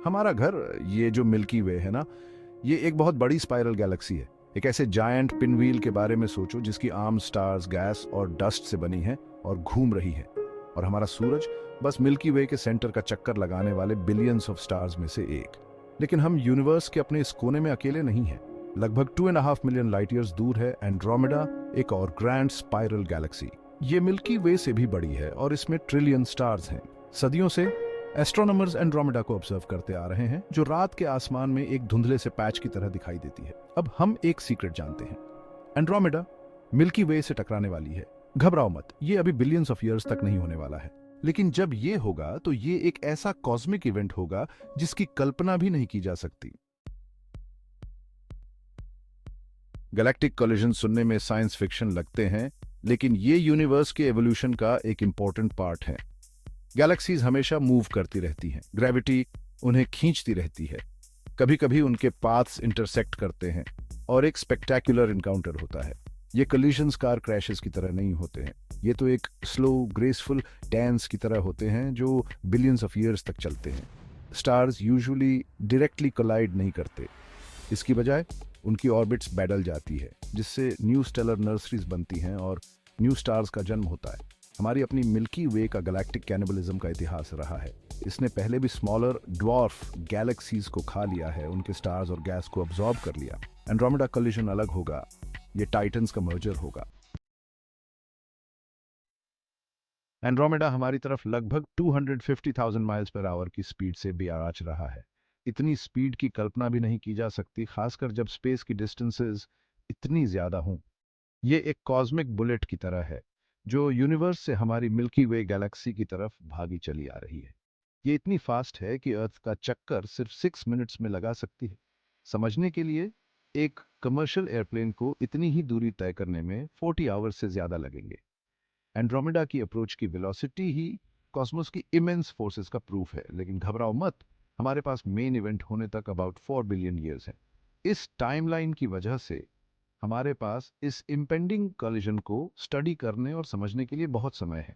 हमारा घर, ये जो मिल्की वे है ना, ये एक बहुत बड़ी स्पाइरल गैलेक्सी है। एक ऐसे जायंट पिनव्हील के बारे में सोचो जिसकी आर्म स्टार्स, गैस और डस्ट से बनी है और घूम रही है। और हमारा सूरज बस मिल्की वे के सेंटर का चक्कर लगाने वाले बिलियंस ऑफ स्टार्स में से एक। लेकिन हम यूनिवर्स के अपने इस कोने में अकेले नहीं हैं। लगभग 2.5 मिलियन लाइट ईयर्स दूर है एंड्रोमेडा, एक और ग्रैंड स्पाइरल गैलेक्सी। ये मिल्की वे से भी बड़ी है और इसमें ट्रिलियन स्टार्स हैं। सदियों से एस्ट्रोनॉमर्स एंड्रोमेडा को ऑब्जर्व करते आ रहे हैं, जो रात के आसमान में एक धुंधले से पैच की तरह दिखाई देती है। अब हम एक सीक्रेट जानते हैं। एंड्रोमेडा मिल्की वे से टकराने वाली है। घबराओ मत, ये अभी बिलियंस ऑफ ईयर्स तक नहीं होने वाला है। लेकिन जब ये होगा तो ये एक ऐसा कॉस्मिक इवेंट होगा जिसकी कल्पना भी नहीं की जा सकती। गैलेक्टिक कोलिजन सुनने में साइंस फिक्शन लगते हैं, लेकिन ये यूनिवर्स के एवोल्यूशन का एक इंपॉर्टेंट पार्ट है। गैलेक्सीज हमेशा मूव करती रहती हैं, ग्रेविटी उन्हें खींचती रहती है। कभी कभी उनके पाथ्स इंटरसेक्ट करते हैं और एक स्पेक्टेकुलर इनकाउंटर होता है। ये कोलिजन्स कार क्रैशेस की तरह नहीं होते हैं। ये तो एक स्लो ग्रेसफुल डांस की तरह होते हैं जो बिलियंस ऑफ ईयर्स तक चलते हैं। स्टार्स यूजुअली डायरेक्टली कोलाइड नहीं करते। इसकी बजाय उनकी ऑर्बिट्स बैडल जाती है, जिससे न्यू स्टेलर नर्सरीज बनती हैं और न्यू स्टार्स का जन्म होता है। हमारी अपनी मिल्की वे का गैलेक्टिक कैनिबलिज्म का इतिहास रहा है। इसने पहले भी स्मॉलर ड्वार्फ गैलेक्सीज को खा लिया है, उनके स्टार्स और गैस को अब्सॉर्ब कर लिया। एंड्रोमेडा कोलिजन अलग होगा, ये टाइटन्स का मर्जर होगा। एंड्रोमेडा हमारी तरफ लगभग 250,000 माइल्स पर आवर की स्पीड से बेआराच रहा है। इतनी स्पीड की कल्पना भी नहीं की जा सकती, खासकर जब स्पेस की डिस्टेंसेस इतनी ज्यादा हों। ये एक कॉस्मिक बुलेट की तरह है जो यूनिवर्स से हमारी मिल्की वे गैलेक्सी की तरफ भागी चली आ रही है। ये इतनी फास्ट है कि अर्थ का चक्कर सिर्फ 6 मिनट्स में लगा सकती है। समझने के लिए, एक कमर्शियल एयरप्लेन को इतनी ही दूरी तय करने में 40 आवर्स से ज्यादा लगेंगे। एंड्रोमेडा की अप्रोच की वेलोसिटी ही कॉस्मोस की इमेंस फोर्सेस का प्रूफ है। लेकिन घबराओ मत, हमारे पास मेन इवेंट होने तक अबाउट 4 बिलियन ईयर्स है। इस टाइमलाइन की वजह से हमारे पास इस इम्पेंडिंग कोलिजन को स्टडी करने और समझने के लिए बहुत समय है।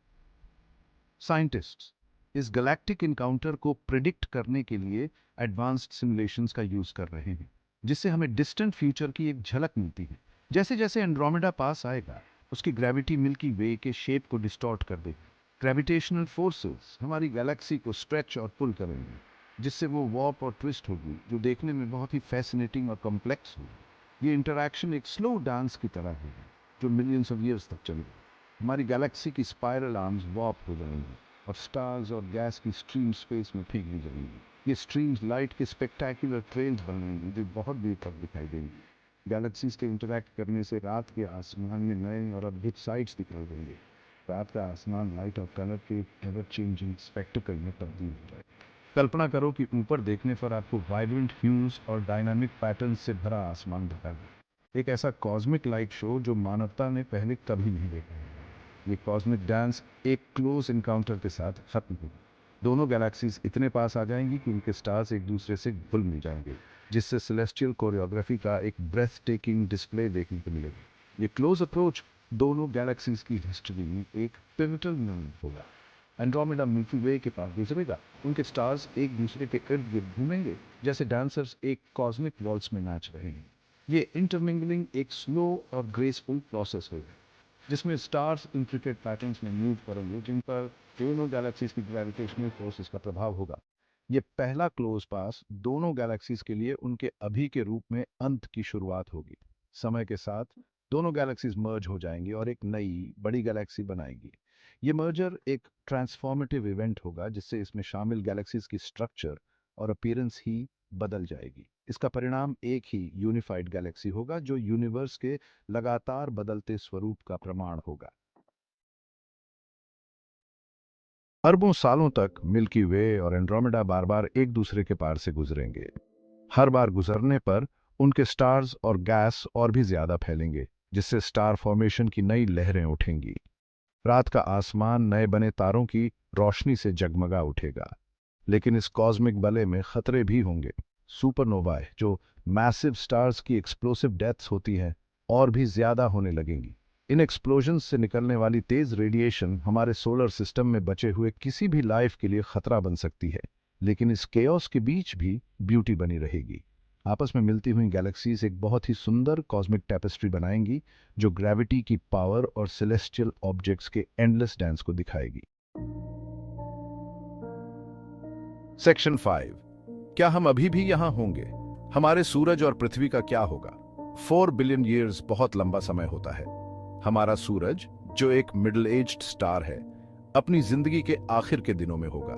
साइंटिस्ट्स इस गैलेक्टिक इनकाउंटर को प्रिडिक्ट करने के लिए एडवांस्ड सिमुलेशंस का यूज कर रहे हैं, जिससे हमें डिस्टेंट फ्यूचर की एक झलक मिलती है। जैसे जैसे एंड्रोमेडा पास आएगा, उसकी ग्रेविटी मिल्की वे के शेप को डिस्टॉर्ट कर देगी। ग्रेविटेशनल फोर्सेस हमारी गैलेक्सी को स्ट्रेच और पुल करेंगे, जिससे वो वॉर्प और ट्विस्ट होगी, जो देखने में बहुत ही फैसिनेटिंग और कॉम्प्लेक्स होगी। ये इंटरैक्शन एक स्लो डांस की तरह है जो मिलियंस ऑफ ईयर्स तक चलेगी। हमारी गैलेक्सी की स्पाइरल आर्म्स वॉर्प हो जाएंगी और स्टार्स और गैस की स्ट्रीम स्पेस में फेंकनी जाएंगी। ये स्ट्रीम्स लाइट के स्पेक्टैकुलर ट्रेल्स बनेंगी जो बहुत देर तक दिखाई देंगी। गैलेक्सीज के इंटरैक्ट करने से रात के आसमान में नए और अद्भुत साइट्स दिखाई देंगे। रात का आसमान लाइट और कलर के एवर चेंजिंग स्पेक्टिकल में तब्दील हो जाए। कल्पना करो कि ऊपर देखने पर आपको वाइब्रेंट ह्यूज और डायनामिक पैटर्न से भरा आसमान दिखा दे। एक ऐसा कॉस्मिक लाइट शो जो मानवता ने पहले कभी नहीं देखा। ये कॉस्मिक डांस एक क्लोज इनकाउंटर के साथ खत्म होगी। दोनों गैलेक्सीज इतने पास आ जाएंगी कि उनके स्टार्स एक दूसरे से घुल मिल जाएंगे, जिससे सेलेस्टियल कोरियोग्राफी का एक ब्रेथ टेकिंग डिस्प्ले देखने को मिलेगा। ये क्लोज अप्रोच दोनों गैलेक्सीज की हिस्ट्री में एक पिवटल मोमेंट होगा। एंड्रोमेडा मिल्की वे के पास गुजरेगा, उनके स्टार्स एक दूसरे के इर्द गिर्द घूमेंगे जैसे डांसर्स एक कॉस्मिक वॉल्स में नाच रहे हैं। ये इंटरमिंगलिंग एक स्लो और ग्रेसफुल प्रोसेस होगा, जिसमें स्टार्स इंट्रिकेट पैटर्न्स में मूव करेंगे, जिन पर दोनों गैलेक्सीज की ग्रेविटेशनल फोर्सेस का प्रभाव होगा। ये पहला क्लोज पास दोनों गैलेक्सीज के लिए उनके अभी के रूप में अंत की शुरुआत होगी। समय के साथ दोनों गैलेक्सीज मर्ज हो जाएंगी और एक नई बड़ी गैलेक्सी बनाएंगी। ये मर्जर एक ट्रांसफॉर्मेटिव इवेंट होगा, जिससे इसमें शामिल गैलेक्सीज की स्ट्रक्चर और अपीयरेंस ही बदल जाएगी। इसका परिणाम एक ही यूनिफाइड गैलेक्सी होगा जो यूनिवर्स के लगातार बदलते स्वरूप का प्रमाण होगा। अरबों सालों तक मिल्की वे और एंड्रोमेडा बार बार एक दूसरे के पार से गुजरेंगे। हर बार गुजरने पर उनके स्टार्स और गैस और भी ज्यादा फैलेंगे, जिससे स्टार फॉर्मेशन की नई लहरें उठेंगी। रात का आसमान नए बने तारों की रोशनी से जगमगा उठेगा। लेकिन इस कॉस्मिक बले में खतरे भी होंगे। सुपरनोवाए, जो मैसिव स्टार्स की एक्सप्लोसिव डेथ्स होती हैं, और भी ज्यादा होने लगेंगी। इन एक्सप्लोजन से निकलने वाली तेज रेडिएशन हमारे सोलर सिस्टम में बचे हुए किसी भी लाइफ के लिए खतरा बन सकती है। लेकिन इस केओस के बीच भी ब्यूटी बनी रहेगी। आपस में मिलती हुई गैलेक्सीज एक बहुत ही सुंदर कॉस्मिक टैपेस्ट्री बनाएंगी जो ग्रेविटी की पावर और सेलेस्टियल ऑब्जेक्ट्स के एंडलेस डांस को दिखाएगी। सेक्शन 5। क्या हम अभी भी यहां होंगे? हमारे सूरज और पृथ्वी का क्या होगा? 4 बिलियन ईयर्स बहुत लंबा समय होता है। हमारा सूरज, जो एक मिडिल एज्ड स्टार है, अपनी जिंदगी के आखिर के दिनों में होगा।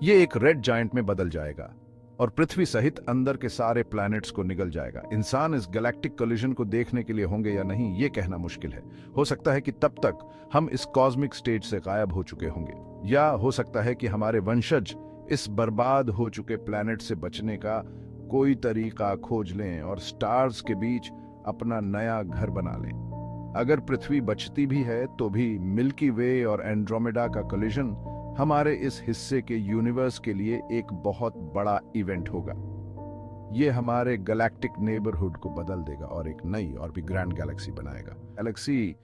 ये एक रेड जायंट में बदल जाएगा और पृथ्वी सहित अंदर के सारे प्लैनेट्स को निगल जाएगा। इंसान इस गैलेक्टिक कोलिजन को देखने के लिए होंगे या नहीं, ये कहना मुश्किल है। हो सकता है कि तब तक हम इस कॉस्मिक स्टेज से गायब हो चुके होंगे, या हो सकता है कि हमारे वंशज इस बर्बाद हो चुके प्लैनेट से बचने का कोई तरीका खोज लें और स्टार्स के बीच अपना नया घर बना लें। अगर पृथ्वी बचती भी है तो भी मिल्की वे और एंड्रोमेडा का कोलिजन हमारे इस हिस्से के यूनिवर्स के लिए एक बहुत बड़ा इवेंट होगा। ये हमारे गैलेक्टिक नेबरहुड को बदल देगा और एक नई और भी ग्रैंड गैलेक्सी बनाएगा। गैलेक्सी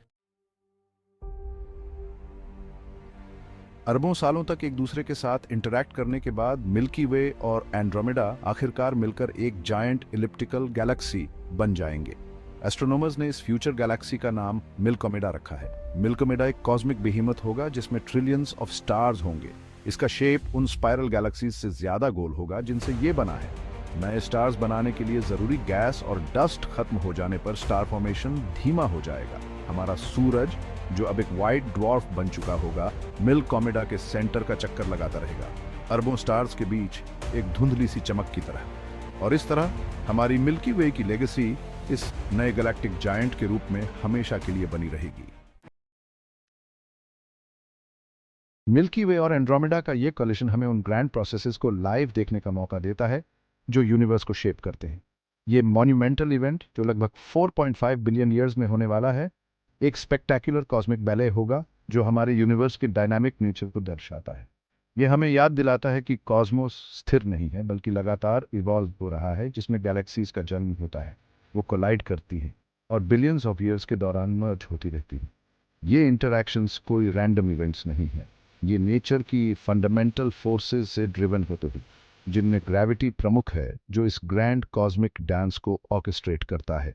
अरबों सालों तक एक दूसरे के साथ इंटरैक्ट करने के बाद मिल्की वे और एंड्रोमेडा आखिरकार मिलकर एक जायंट इलिप्टिकल गैलेक्सी बन जाएंगे। एस्ट्रोनॉमर्स ने इस फ्यूचर गैलेक्सी का नाम मिल्कोमेडा रखा है। मिल्कोमेडा एक कॉस्मिक बेहिमत होगा जिसमें ट्रिलियंस ऑफ स्टार्स होंगे। इसका शेप उन स्पाइरल गैलेक्सीज से ज्यादा गोल होगा जिनसे ये बना है। नए स्टार्स बनाने के लिए जरूरी गैस और डस्ट खत्म हो जाने पर स्टार फॉर्मेशन धीमा हो जाएगा। हमारा सूरज, जो अब एक व्हाइट ड्वार्फ बन चुका होगा, मिल्कोमेडा के सेंटर का चक्कर लगाता रहेगा, अरबों स्टार्स के बीच एक धुंधली सी चमक की तरह। और इस तरह हमारी मिल्की वे की लेगेसी इस नए गैलेक्टिक जायंट के रूप में हमेशा के लिए बनी रहेगी। मिल्की वे और एंड्रोमेडा का ये कोलिशन हमें उन ग्रैंड प्रोसेसेस को लाइव देखने का मौका देता है जो यूनिवर्स को शेप करते हैं। ये मॉन्यूमेंटल इवेंट, जो लगभग 4.5 बिलियन ईयर्स में होने वाला है, एक स्पेक्टैकुलर कॉस्मिक बैले होगा जो हमारे यूनिवर्स के डायनामिक नेचर को दर्शाता है। ये हमें याद दिलाता है कि कॉस्मोस स्थिर नहीं है बल्कि लगातार इवॉल्व हो रहा है, जिसमें गैलेक्सीज का जन्म होता है, वो कोलाइड करती है और बिलियंस ऑफ ईयर्स के दौरान मर्ज होती रहती है। ये इंटरैक्शंस कोई रैंडम इवेंट्स नहीं है, ये नेचर की फंडामेंटल फोर्सेस से ड्रिवन होते हैं, जिनमें ग्रेविटी प्रमुख है, जो इस ग्रैंड कॉस्मिक डांस को ऑर्केस्ट्रेट करता है।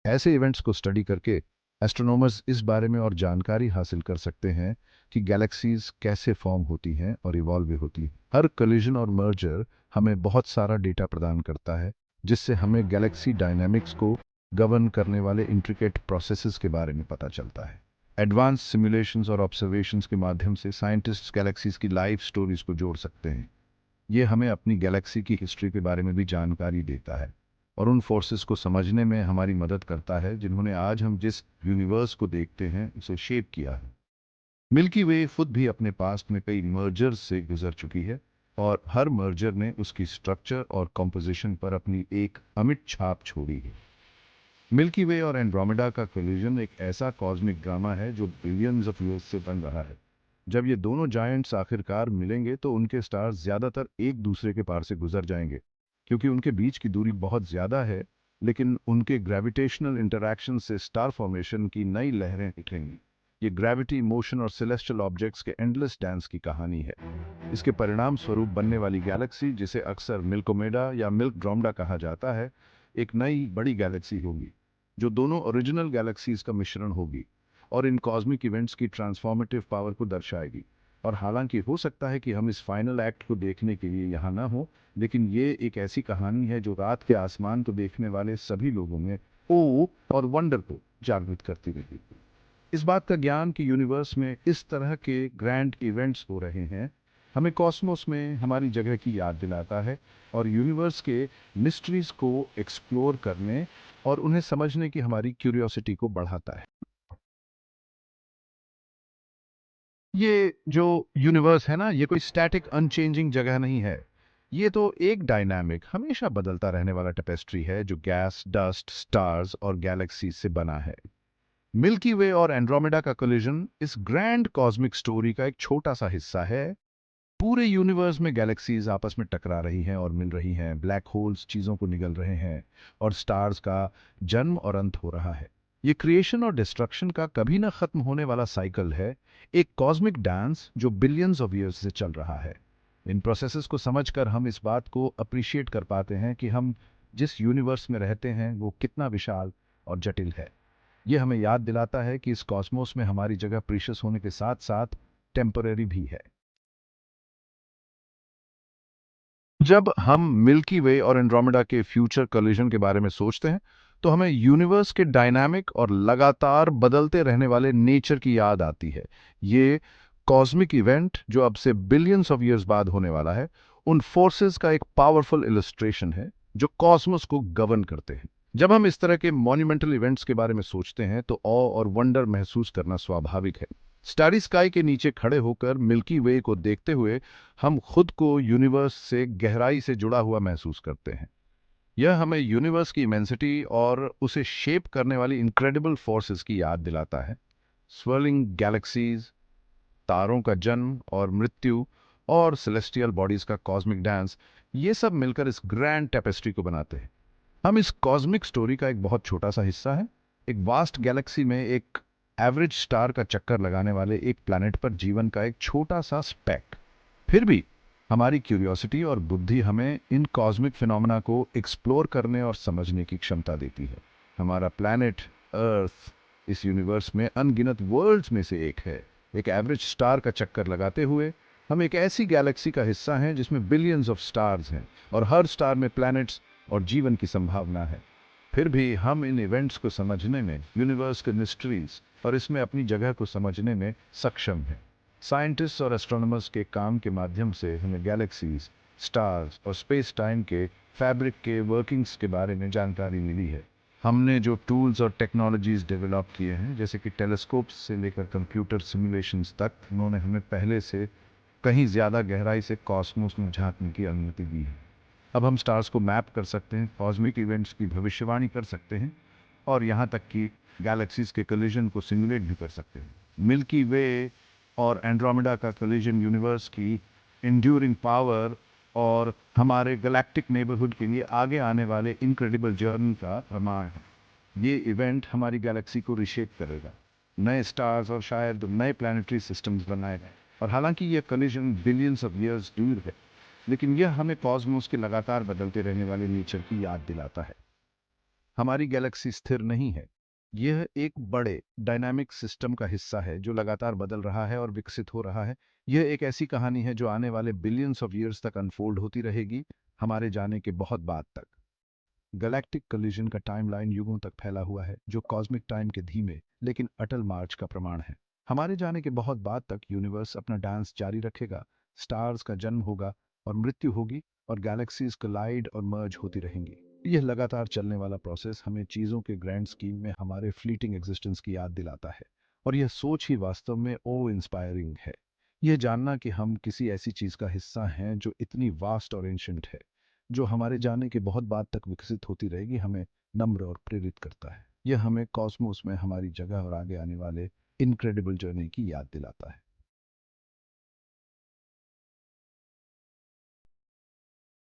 ऐसे इवेंट्स को स्टडी करके एस्ट्रोनॉमर्स इस बारे में और जानकारी हासिल कर सकते हैं कि गैलेक्सीज कैसे फॉर्म होती हैं और इवॉल्व होती हैं। हर कोलिजन और मर्जर हमें बहुत सारा डेटा प्रदान करता है, जिससे हमें गैलेक्सी डायनामिक्स को गवर्न करने वाले इंट्रिकेट प्रोसेसेस के बारे में पता चलता है। एडवांस सिमुलेशंस और ऑब्जर्वेशंस के माध्यम से साइंटिस्ट्स गैलेक्सीज की लाइफ स्टोरीज को जोड़ सकते हैं। ये हमें अपनी गैलेक्सी की हिस्ट्री के बारे में भी जानकारी देता है और उन फोर्सेस को समझने में हमारी मदद करता है जिन्होंने आज हम जिस यूनिवर्स को देखते हैं उसे शेप किया है। मिल्की वे खुद भी अपने पास्ट में कई मर्जर्स से गुजर चुकी है और हर मर्जर ने उसकी स्ट्रक्चर और कॉम्पोजिशन पर अपनी एक अमिट छाप छोड़ी है। मिल्की वे और एंड्रोमेडा का कोलिजन एक ऐसा कॉस्मिक ड्रामा है जो बिलियंस ऑफ ईयर्स से बन रहा है। जब ये दोनों जायंट्स आखिरकार मिलेंगे तो उनके स्टार्स ज्यादातर एक दूसरे के पार से गुजर जाएंगे, क्योंकि उनके बीच की दूरी बहुत ज्यादा है, लेकिन उनके ग्रेविटेशनल इंटरैक्शन से स्टार फॉर्मेशन की नई लहरें निकलेंगी। ये ग्रेविटी, मोशन और सेलेस्टियल ऑब्जेक्ट्स के एंडलेस डांस की कहानी है। इसके परिणाम स्वरूप बनने वाली गैलेक्सी, जिसे अक्सर मिल्कोमेडा या मिल्कड्रोमेडा कहा जाता है, एक नई बड़ी गैलेक्सी होगी जो दोनों ओरिजिनल गैलेक्सीज का मिश्रण होगी और इन कॉस्मिक इवेंट्स की ट्रांसफॉर्मेटिव पावर को दर्शाएगी। और हालांकि हो सकता है कि हम इस फाइनल एक्ट को देखने के लिए यहाँ ना हो, लेकिन ये एक ऐसी कहानी है जो रात के आसमान को देखने वाले सभी लोगों में ओ और वंडर को जागृत करती रहेगी। इस बात का ज्ञान कि यूनिवर्स में इस तरह के ग्रैंड इवेंट्स हो रहे हैं हमें कॉस्मोस में हमारी जगह की याद दिलाता है और यूनिवर्स के मिस्ट्रीज को एक्सप्लोर करने और उन्हें समझने की हमारी क्यूरियोसिटी को बढ़ाता है। ये जो यूनिवर्स है ना, ये कोई स्टैटिक अनचेंजिंग जगह नहीं है। ये तो एक डायनामिक, हमेशा बदलता रहने वाला टेपेस्ट्री है जो गैस, डस्ट, स्टार्स और गैलेक्सी से बना है। मिल्की वे और एंड्रोमेडा का कोलिजन इस ग्रैंड कॉस्मिक स्टोरी का एक छोटा सा हिस्सा है। पूरे यूनिवर्स में गैलेक्सीज आपस में टकरा रही हैं और मिल रही हैं, ब्लैक होल्स चीजों को निगल रहे हैं और स्टार्स का जन्म और अंत हो रहा है। ये क्रिएशन और डिस्ट्रक्शन का कभी ना खत्म होने वाला साइकिल है, एक कॉस्मिक डांस जो बिलियंस ऑफ ईयर्स से चल रहा है। इन प्रोसेसेस को समझकर हम इस बात को अप्रिशिएट कर पाते हैं कि हम जिस यूनिवर्स में रहते हैं वो कितना विशाल और जटिल है। ये हमें याद दिलाता है कि इस कॉस्मोस में हमारी जगह प्रीशियस होने के साथ साथ टेम्पररी भी है। जब हम मिल्की वे और एंड्रोमेडा के फ्यूचर कोलिजन के बारे में सोचते हैं तो हमें यूनिवर्स के डायनामिक और लगातार बदलते रहने वाले नेचर की याद आती है। ये कॉस्मिक इवेंट जो अब से बिलियंस ऑफ ईयर्स बाद होने वाला है, उन फोर्सेस का एक पावरफुल इलस्ट्रेशन है जो कॉस्मोस को गवर्न करते हैं। जब हम इस तरह के मॉन्यूमेंटल इवेंट्स के बारे में सोचते हैं तो ऑ और वंडर महसूस करना स्वाभाविक है। स्टारी स्काई के नीचे खड़े होकर मिल्की वे को देखते हुए हम खुद को यूनिवर्स से गहराई से जुड़ा हुआ महसूस करते हैं। यह हमें यूनिवर्स की इमेंसिटी और उसे शेप करने वाली इनक्रेडिबल फोर्सेस की याद दिलाता है। स्वर्लिंग गैलेक्सीज, तारों का जन्म और मृत्यु, और सेलेस्टियल बॉडीज का कॉस्मिक डांस, ये सब मिलकर इस ग्रैंड टेपेस्ट्री को बनाते हैं। हम इस कॉस्मिक स्टोरी का एक बहुत छोटा सा हिस्सा है, एक वास्ट गैलेक्सी में एक एवरेज स्टार का चक्कर लगाने वाले एक प्लैनेट पर जीवन का एक छोटा सा स्पेक। फिर भी हमारी क्यूरियोसिटी और बुद्धि हमें इन कॉस्मिक फिनोमेना को एक्सप्लोर करने और समझने की क्षमता देती है। हमारा प्लैनेट अर्थ इस यूनिवर्स में अनगिनत वर्ल्ड्स में से एक है। एक एवरेज स्टार का चक्कर लगाते हुए हम एक ऐसी गैलेक्सी का हिस्सा हैं जिसमें बिलियंस ऑफ स्टार्स हैं और हर स्टार में प्लैनेट्स और जीवन की संभावना है। फिर भी हम इन इवेंट्स को समझने में, यूनिवर्स के मिस्ट्रीज और इसमें अपनी जगह को समझने में सक्षम हैं। साइंटिस्ट और एस्ट्रोनॉमर्स के काम के माध्यम से हमें गैलेक्सीज, स्टार्स और स्पेस टाइम के फैब्रिक के वर्किंग्स के बारे में जानकारी मिली है। हमने जो टूल्स और टेक्नोलॉजीज डेवलप किए हैं, जैसे कि टेलीस्कोप्स से लेकर कंप्यूटर सिमुलेशंस तक, उन्होंने हमें पहले से कहीं ज़्यादा गहराई से कॉस्मोस में झांकने की अनुमति दी है। अब हम स्टार्स को मैप कर सकते हैं, कॉस्मिक इवेंट्स की भविष्यवाणी कर सकते हैं और यहाँ तक कि गैलेक्सीज के कोलिजन को सिमुलेट भी कर सकते हैं। मिल्की वे और एंड्रोमेडा का कोलिजन यूनिवर्स की इंड्यूरिंग पावर और हमारे गैलेक्टिक नेबरहुड के लिए आगे आने वाले इनक्रेडिबल जर्नी का प्रमाण है। ये इवेंट हमारी गैलेक्सी को रिशेप करेगा, नए स्टार्स और शायद नए प्लानिटरी सिस्टम्स बनाएगा। और हालांकि यह कोलिजन बिलियंस ऑफ ईयर्स दूर है, लेकिन यह हमें कॉस्मोस के लगातार बदलते रहने वाले नेचर की याद दिलाता है। हमारी गैलेक्सी स्थिर नहीं है, यह एक बड़े डायनामिक सिस्टम का हिस्सा है जो लगातार बदल रहा है और विकसित हो रहा है। यह एक ऐसी कहानी है जो आने वाले बिलियंस ऑफ ईयर्स तक अनफोल्ड होती रहेगी, हमारे जाने के बहुत बाद तक। गैलेक्टिक कोलिजन का टाइमलाइन युगों तक फैला हुआ है, जो कॉस्मिक टाइम के धीमे लेकिन अटल मार्च का प्रमाण है। हमारे जाने के बहुत बाद तक यूनिवर्स अपना डांस जारी रखेगा, स्टार्स का जन्म होगा और मृत्यु होगी, और गैलेक्सीज कोलाइड और मर्ज होती रहेंगी। यह लगातार चलने वाला प्रोसेस हमें चीज़ों के ग्रैंड स्कीम में हमारे फ्लीटिंग एग्जिस्टेंस की याद दिलाता है। और यह सोच ही वास्तव में ओ इंस्पायरिंग है। यह जानना कि हम किसी ऐसी चीज़ का हिस्सा हैं जो इतनी वास्ट और एंशंट है, जो हमारे जाने के बहुत बाद तक विकसित होती रहेगी, हमें नम्र और प्रेरित करता है। यह हमें कॉस्मोस में हमारी जगह और आगे आने वाले इनक्रेडिबल जर्नी की याद दिलाता है।